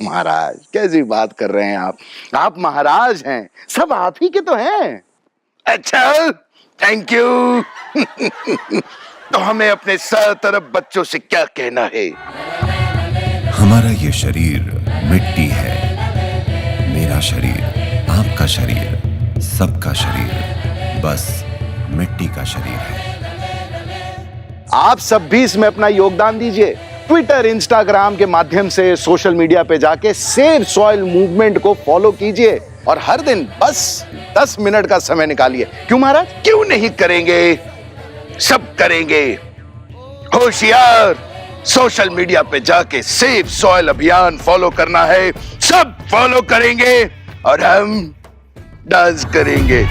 महाराज कैसी बात कर रहे हैं आप महाराज हैं, सब आप ही के तो हैं। अच्छा थैंक यू। तो हमें अपने सरतरफ बच्चों से क्या कहना है? हमारा ये शरीर मिट्टी है, मेरा शरीर, आपका शरीर, सबका शरीर बस मिट्टी का शरीर है। आप सब भी इसमें अपना योगदान दीजिए। ट्विटर, इंस्टाग्राम के माध्यम से सोशल मीडिया पे जाके सेव सॉइल मूवमेंट को फॉलो कीजिए और हर दिन बस 10 मिनट का समय निकालिए। क्यों महाराज, क्यों नहीं करेंगे? सब करेंगे। होशियार, सोशल मीडिया पे जाके सेव सॉइल अभियान फॉलो करना है। सब फॉलो करेंगे और हम डांस करेंगे।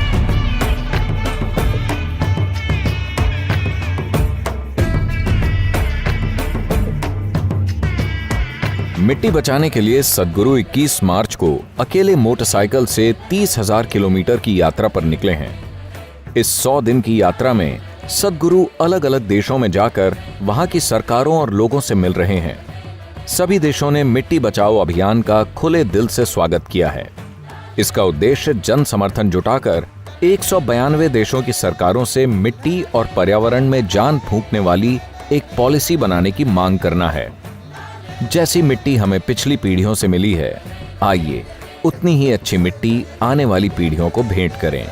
मिट्टी बचाने के लिए सद्गुरु 21 मार्च को अकेले मोटरसाइकिल से 30,000 किलोमीटर की यात्रा पर निकले हैं। इस 100 दिन की यात्रा में सद्गुरु अलग अलग देशों में जाकर वहां की सरकारों और लोगों से मिल रहे हैं। सभी देशों ने मिट्टी बचाओ अभियान का खुले दिल से स्वागत किया है। इसका उद्देश्य जन समर्थन जुटाकर 192 देशों की सरकारों से मिट्टी और पर्यावरण में जान फूंकने वाली एक पॉलिसी बनाने की मांग करना है। जैसी मिट्टी हमें पिछली पीढ़ियों से मिली है, आइए उतनी ही अच्छी मिट्टी आने वाली पीढ़ियों को भेंट करें।